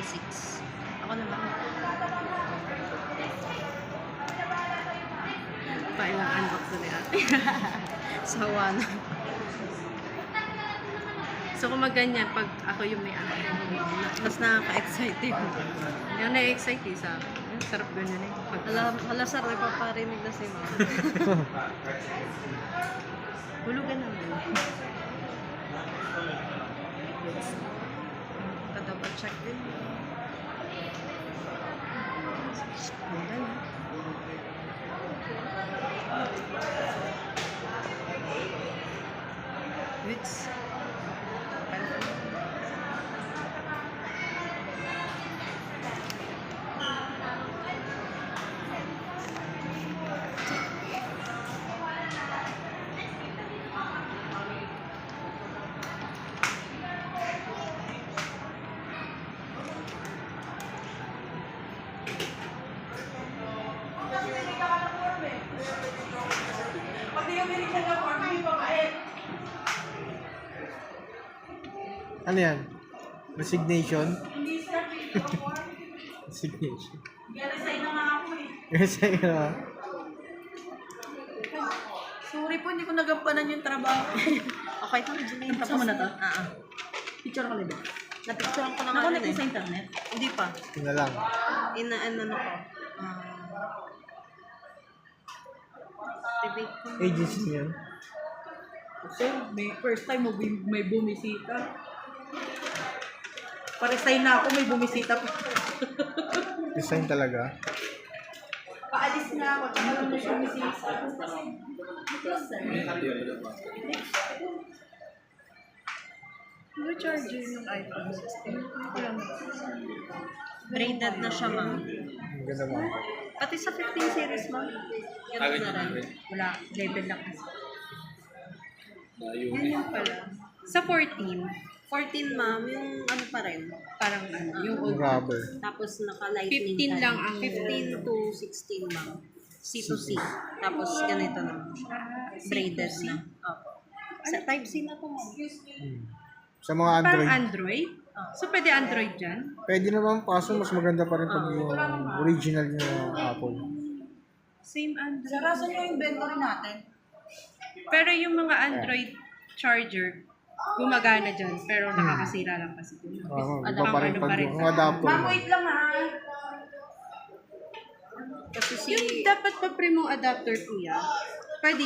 36. Ako naman. Pailang unbox na niya. Sawa na. So kung maganyan, pag ako yung may mas nakaka-excited. Yung na-excite sa akin. Sarap ganyan eh. Hala sarap, paparinig na si mama. Hulugan naman. Double check din. Ganda na. Wits. Ano yan? Resignation? Resignation. Resign na nga ako eh. Resign na. Sorry po, hindi ko nagampanan yung trabaho. Okay, ito medyo na yung Tapos mo na to? Picture ko ulit. Napicturean ko na nga Nakulit yun mo sa internet? Hindi pa. Ito na lang. Inaano ko. Debate ko. Agency yun. Kasi may first time may bumisita. Paresign na ako, may bumisita pa. Resign talaga. Paalis na ako, tagal na siya bumisita. Ano charger yung iPhone 16? Braided na siya, ma'am. Ang ganda mo. Pati sa 15 series, ma'am. Ganun na rin. Wala, level lang kasi. Yan yung pala. Sa 14, ma'am, yung ano pa rin, parang ano, yung Yung rubber. tapos naka-lightning 15 lang ang 15 to 16, ma'am. C to C. Tapos ganito naman siya. Braided na. Opo. Sa type C na to, ma'am. Sa mga Parang Android. Android? So, pwede Android dyan? Pwede naman, kaso mas maganda pa rin pag yung original yung Apple. Same Android. Sarasan nyo yung inventory natin. Pero yung mga Android charger, gumagana dyan. Pero nakakasira lang kasi. Iba pa rin pag yung adapter. Ma'am, wait lang ha. Kasi si Yung dapat pa primong adapter, kuya, pwede